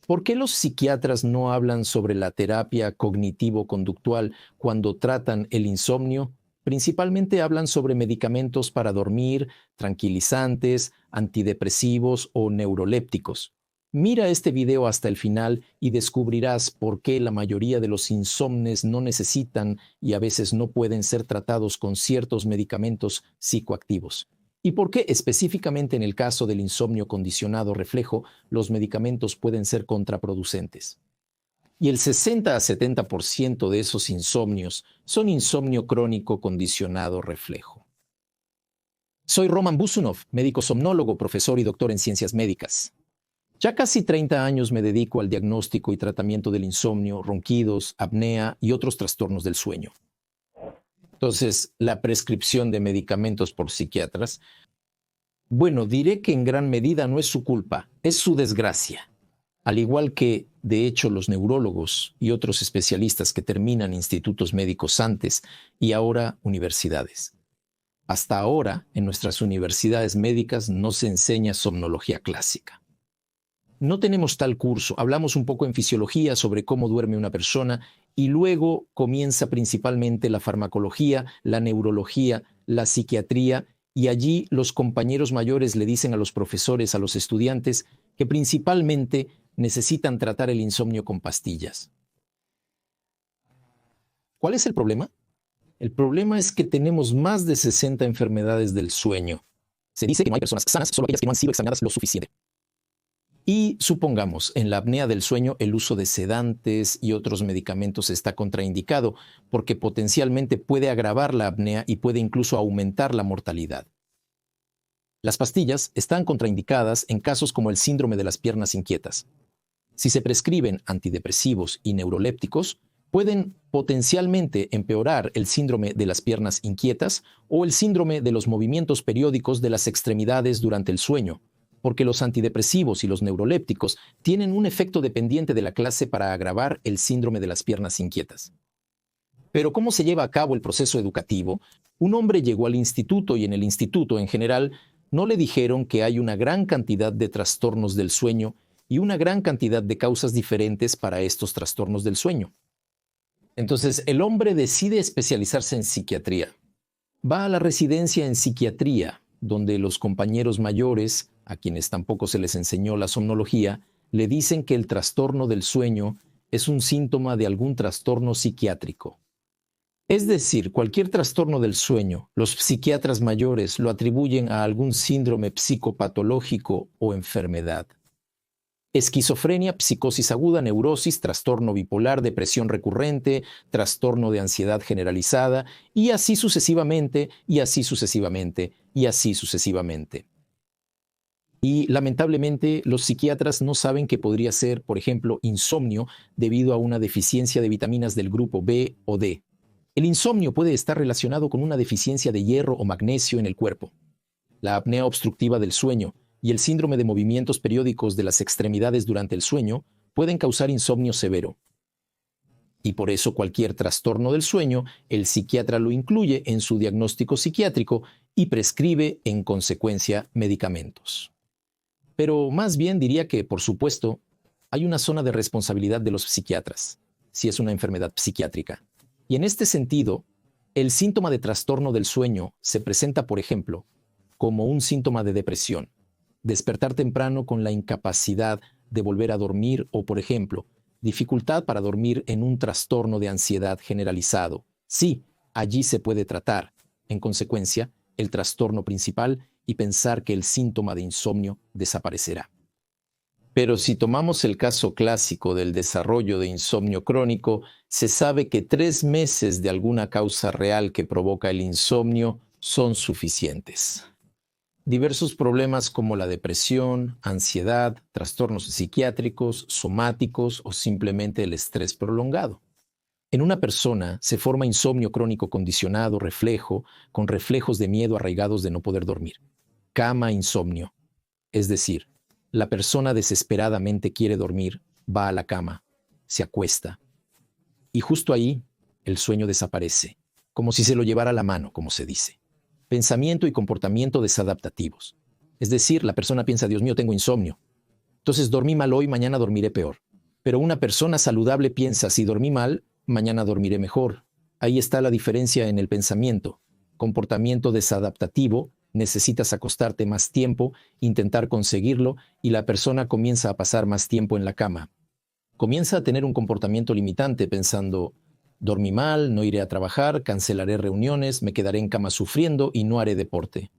¿Por qué los psiquiatras no hablan sobre la terapia cognitivo-conductual cuando tratan el insomnio? Principalmente hablan sobre medicamentos para dormir, tranquilizantes, antidepresivos o neurolépticos. Mira este video hasta el final y descubrirás por qué la mayoría de los insomnes no necesitan y a veces no pueden ser tratados con ciertos medicamentos psicoactivos. Y por qué específicamente en el caso del insomnio condicionado reflejo los medicamentos pueden ser contraproducentes. Y el 60 a 70% de esos insomnios son insomnio crónico condicionado reflejo. Soy Roman Busunov, médico somnólogo, profesor y doctor en ciencias médicas. Ya casi 30 años me dedico al diagnóstico y tratamiento del insomnio, ronquidos, apnea y otros trastornos del sueño. Entonces, la prescripción de medicamentos por psiquiatras, bueno, diré que en gran medida no es su culpa, es su desgracia. Al igual que, de hecho, los neurólogos y otros especialistas que terminan institutos médicos antes y ahora universidades. Hasta ahora, en nuestras universidades médicas no se enseña somnología clásica. No tenemos tal curso, hablamos un poco en fisiología sobre cómo duerme una persona y luego comienza principalmente la farmacología, la neurología, la psiquiatría y allí los compañeros mayores le dicen a los profesores, a los estudiantes, que principalmente necesitan tratar el insomnio con pastillas. ¿Cuál es el problema? El problema es que tenemos más de 60 enfermedades del sueño. Se dice que no hay personas sanas, solo aquellas que no han sido examinadas lo suficiente. Y supongamos, en la apnea del sueño el uso de sedantes y otros medicamentos está contraindicado porque potencialmente puede agravar la apnea y puede incluso aumentar la mortalidad. Las pastillas están contraindicadas en casos como el síndrome de las piernas inquietas. Si se prescriben antidepresivos y neurolépticos, pueden potencialmente empeorar el síndrome de las piernas inquietas o el síndrome de los movimientos periódicos de las extremidades durante el sueño, porque los antidepresivos y los neurolépticos tienen un efecto dependiente de la clase para agravar el síndrome de las piernas inquietas. Pero ¿cómo se lleva a cabo el proceso educativo? Un hombre llegó al instituto y en el instituto en general no le dijeron que hay una gran cantidad de trastornos del sueño y una gran cantidad de causas diferentes para estos trastornos del sueño. Entonces el hombre decide especializarse en psiquiatría. Va a la residencia en psiquiatría, donde los compañeros mayores, a quienes tampoco se les enseñó la somnología, le dicen que el trastorno del sueño es un síntoma de algún trastorno psiquiátrico. Es decir, cualquier trastorno del sueño, los psiquiatras mayores lo atribuyen a algún síndrome psicopatológico o enfermedad. Esquizofrenia, psicosis aguda, neurosis, trastorno bipolar, depresión recurrente, trastorno de ansiedad generalizada, y así sucesivamente, y así sucesivamente, y así sucesivamente. Y lamentablemente los psiquiatras no saben que podría ser, por ejemplo, insomnio debido a una deficiencia de vitaminas del grupo B o D. El insomnio puede estar relacionado con una deficiencia de hierro o magnesio en el cuerpo. La apnea obstructiva del sueño y el síndrome de movimientos periódicos de las extremidades durante el sueño pueden causar insomnio severo. Y por eso cualquier trastorno del sueño, el psiquiatra lo incluye en su diagnóstico psiquiátrico y prescribe en consecuencia medicamentos. Pero más bien diría que, por supuesto, hay una zona de responsabilidad de los psiquiatras, si es una enfermedad psiquiátrica. Y en este sentido, el síntoma de trastorno del sueño se presenta, por ejemplo, como un síntoma de depresión, despertar temprano con la incapacidad de volver a dormir o, por ejemplo, dificultad para dormir en un trastorno de ansiedad generalizado. Sí, allí se puede tratar, en consecuencia, el trastorno principal y pensar que el síntoma de insomnio desaparecerá. Pero si tomamos el caso clásico del desarrollo de insomnio crónico, se sabe que 3 meses de alguna causa real que provoca el insomnio son suficientes. Diversos problemas como la depresión, ansiedad, trastornos psiquiátricos, somáticos o simplemente el estrés prolongado. En una persona se forma insomnio crónico condicionado, reflejo, con reflejos de miedo arraigados de no poder dormir. Cama insomnio, es decir, la persona desesperadamente quiere dormir, va a la cama, se acuesta y justo ahí el sueño desaparece, como si se lo llevara la mano, como se dice. Pensamiento y comportamiento desadaptativos. Es decir, la persona piensa, Dios mío, tengo insomnio. Entonces, dormí mal hoy, mañana dormiré peor. Pero una persona saludable piensa, si dormí mal, mañana dormiré mejor. Ahí está la diferencia en el pensamiento. Comportamiento desadaptativo, necesitas acostarte más tiempo, intentar conseguirlo, y la persona comienza a pasar más tiempo en la cama. Comienza a tener un comportamiento limitante pensando, dormí mal, no iré a trabajar, cancelaré reuniones, me quedaré en cama sufriendo y no haré deporte.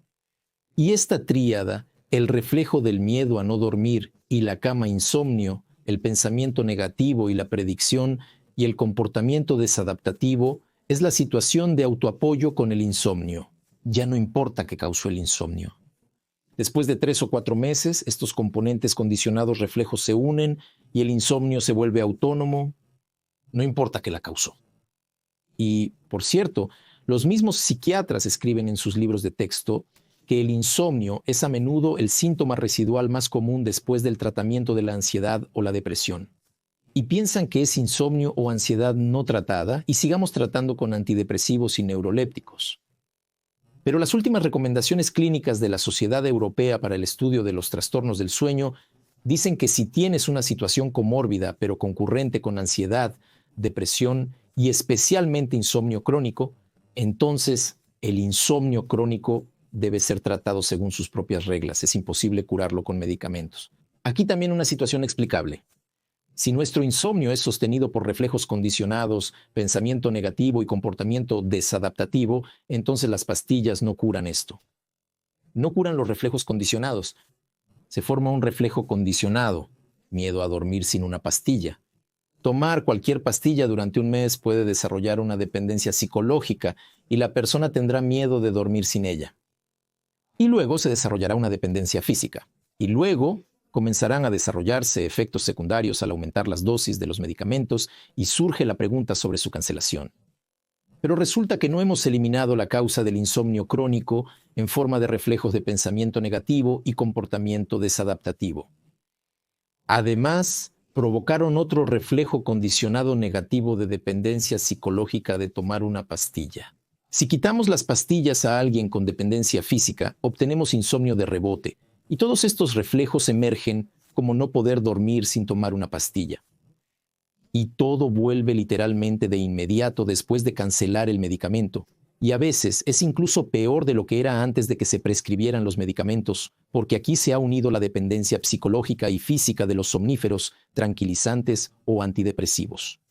Y esta tríada, el reflejo del miedo a no dormir y la cama insomnio, el pensamiento negativo y la predicción y el comportamiento desadaptativo, es la situación de autoapoyo con el insomnio. Ya no importa qué causó el insomnio. Después de 3 o 4 meses, estos componentes condicionados reflejos se unen y el insomnio se vuelve autónomo. No importa qué la causó. Y, por cierto, los mismos psiquiatras escriben en sus libros de texto que el insomnio es a menudo el síntoma residual más común después del tratamiento de la ansiedad o la depresión. Y piensan que es insomnio o ansiedad no tratada y sigamos tratando con antidepresivos y neurolépticos. Pero las últimas recomendaciones clínicas de la Sociedad Europea para el Estudio de los Trastornos del Sueño dicen que si tienes una situación comórbida pero concurrente con ansiedad, depresión y especialmente insomnio crónico, entonces el insomnio crónico debe ser tratado según sus propias reglas. Es imposible curarlo con medicamentos. Aquí también una situación explicable. Si nuestro insomnio es sostenido por reflejos condicionados, pensamiento negativo y comportamiento desadaptativo, entonces las pastillas no curan esto. No curan los reflejos condicionados. Se forma un reflejo condicionado, miedo a dormir sin una pastilla. Tomar cualquier pastilla durante un mes puede desarrollar una dependencia psicológica y la persona tendrá miedo de dormir sin ella. Y luego se desarrollará una dependencia física. Y luego comenzarán a desarrollarse efectos secundarios al aumentar las dosis de los medicamentos y surge la pregunta sobre su cancelación. Pero resulta que no hemos eliminado la causa del insomnio crónico en forma de reflejos de pensamiento negativo y comportamiento desadaptativo. Además, provocaron otro reflejo condicionado negativo de dependencia psicológica de tomar una pastilla. Si quitamos las pastillas a alguien con dependencia física, obtenemos insomnio de rebote, y todos estos reflejos emergen como no poder dormir sin tomar una pastilla. Y todo vuelve literalmente de inmediato después de cancelar el medicamento. Y a veces es incluso peor de lo que era antes de que se prescribieran los medicamentos, porque aquí se ha unido la dependencia psicológica y física de los somníferos, tranquilizantes o antidepresivos.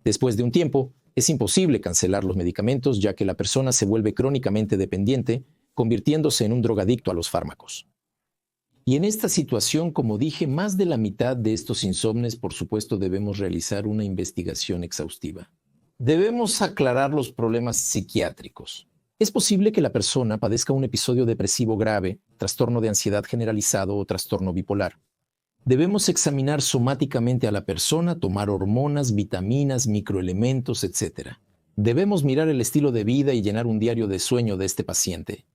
Después de un tiempo, es imposible cancelar los medicamentos ya que la persona se vuelve crónicamente dependiente, convirtiéndose en un drogadicto a los fármacos. Y en esta situación, como dije, más de la mitad de estos insomnes, por supuesto, debemos realizar una investigación exhaustiva. Debemos aclarar los problemas psiquiátricos. Es posible que la persona padezca un episodio depresivo grave, trastorno de ansiedad generalizado o trastorno bipolar. Debemos examinar somáticamente a la persona, tomar hormonas, vitaminas, microelementos, etc. Debemos mirar el estilo de vida y llenar un diario de sueño de este paciente.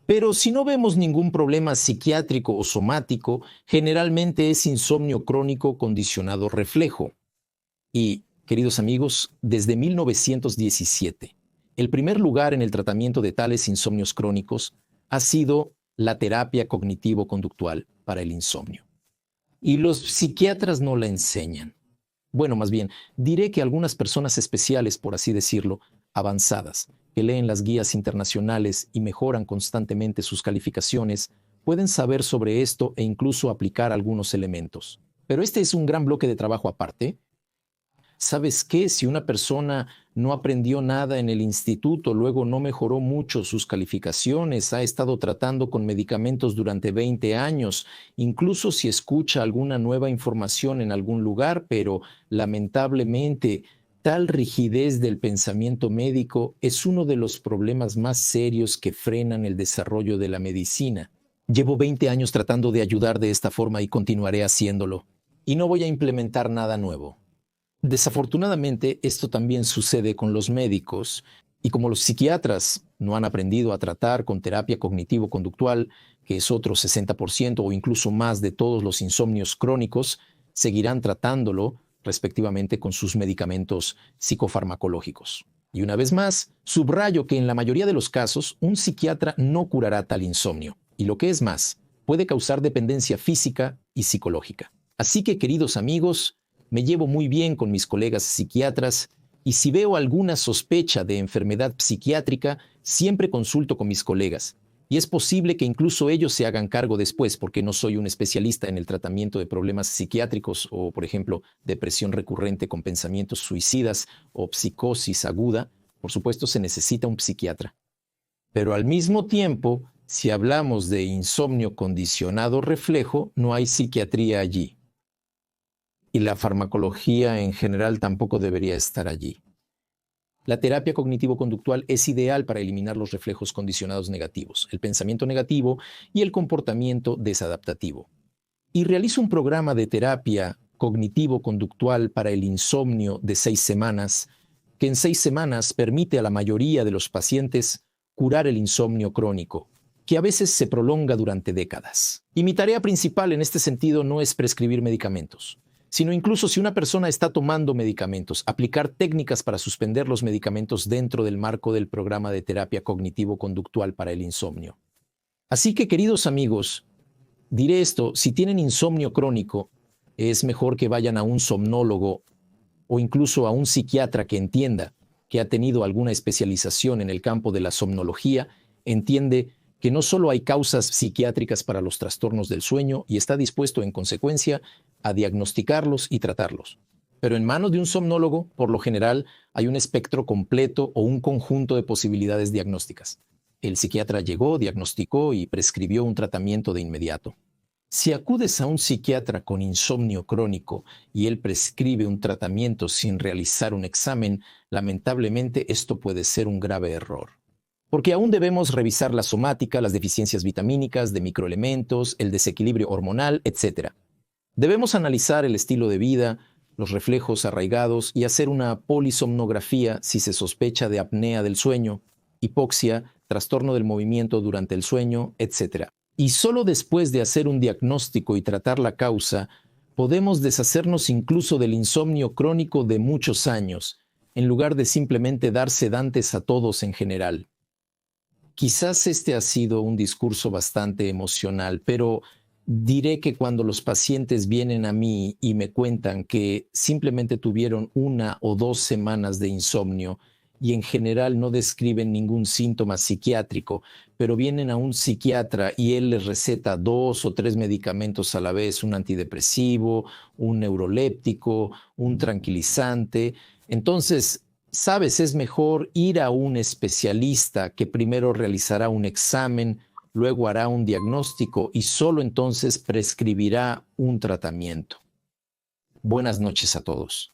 Pero si no vemos ningún problema psiquiátrico o somático, generalmente es insomnio crónico condicionado reflejo. Y, queridos amigos, desde 1917, el primer lugar en el tratamiento de tales insomnios crónicos ha sido la terapia cognitivo-conductual para el insomnio. Y los psiquiatras no la enseñan. Bueno, más bien, diré que algunas personas especiales, por así decirlo, avanzadas, que leen las guías internacionales y mejoran constantemente sus calificaciones, pueden saber sobre esto e incluso aplicar algunos elementos. Pero este es un gran bloque de trabajo aparte. ¿Sabes qué? Si una persona no aprendió nada en el instituto, luego no mejoró mucho sus calificaciones, ha estado tratando con medicamentos durante 20 años, incluso si escucha alguna nueva información en algún lugar, pero lamentablemente tal rigidez del pensamiento médico es uno de los problemas más serios que frenan el desarrollo de la medicina. Llevo 20 años tratando de ayudar de esta forma y continuaré haciéndolo. Y no voy a implementar nada nuevo. Desafortunadamente, esto también sucede con los médicos, y como los psiquiatras no han aprendido a tratar con terapia cognitivo-conductual, que es otro 60% o incluso más de todos los insomnios crónicos, seguirán tratándolo respectivamente con sus medicamentos psicofarmacológicos. Y una vez más, subrayo que en la mayoría de los casos, un psiquiatra no curará tal insomnio. Y lo que es más, puede causar dependencia física y psicológica. Así que, queridos amigos, me llevo muy bien con mis colegas psiquiatras y si veo alguna sospecha de enfermedad psiquiátrica, siempre consulto con mis colegas. Y es posible que incluso ellos se hagan cargo después, porque no soy un especialista en el tratamiento de problemas psiquiátricos o, por ejemplo, depresión recurrente con pensamientos suicidas o psicosis aguda. Por supuesto, se necesita un psiquiatra. Pero al mismo tiempo, si hablamos de insomnio condicionado reflejo, no hay psiquiatría allí. Y la farmacología en general tampoco debería estar allí. La terapia cognitivo-conductual es ideal para eliminar los reflejos condicionados negativos, el pensamiento negativo y el comportamiento desadaptativo. Y realizo un programa de terapia cognitivo-conductual para el insomnio de 6 semanas, que en 6 semanas permite a la mayoría de los pacientes curar el insomnio crónico, que a veces se prolonga durante décadas. Y mi tarea principal en este sentido no es prescribir medicamentos, sino incluso si una persona está tomando medicamentos, aplicar técnicas para suspender los medicamentos dentro del marco del programa de terapia cognitivo-conductual para el insomnio. Así que, queridos amigos, diré esto: si tienen insomnio crónico, es mejor que vayan a un somnólogo o incluso a un psiquiatra que entienda, que ha tenido alguna especialización en el campo de la somnología, entiende que no solo hay causas psiquiátricas para los trastornos del sueño y está dispuesto, en consecuencia, a diagnosticarlos y tratarlos. Pero en manos de un somnólogo, por lo general, hay un espectro completo o un conjunto de posibilidades diagnósticas. El psiquiatra llegó, diagnosticó y prescribió un tratamiento de inmediato. Si acudes a un psiquiatra con insomnio crónico y él prescribe un tratamiento sin realizar un examen, lamentablemente esto puede ser un grave error. Porque aún debemos revisar la somática, las deficiencias vitamínicas, de microelementos, el desequilibrio hormonal, etc. Debemos analizar el estilo de vida, los reflejos arraigados y hacer una polisomnografía si se sospecha de apnea del sueño, hipoxia, trastorno del movimiento durante el sueño, etc. Y solo después de hacer un diagnóstico y tratar la causa, podemos deshacernos incluso del insomnio crónico de muchos años, en lugar de simplemente dar sedantes a todos en general. Quizás este ha sido un discurso bastante emocional, pero diré que cuando los pacientes vienen a mí y me cuentan que simplemente tuvieron 1 o 2 semanas de insomnio y en general no describen ningún síntoma psiquiátrico, pero vienen a un psiquiatra y él les receta 2 o 3 medicamentos a la vez, un antidepresivo, un neuroléptico, un tranquilizante, entonces, sabes, es mejor ir a un especialista que primero realizará un examen, luego hará un diagnóstico y solo entonces prescribirá un tratamiento. Buenas noches a todos.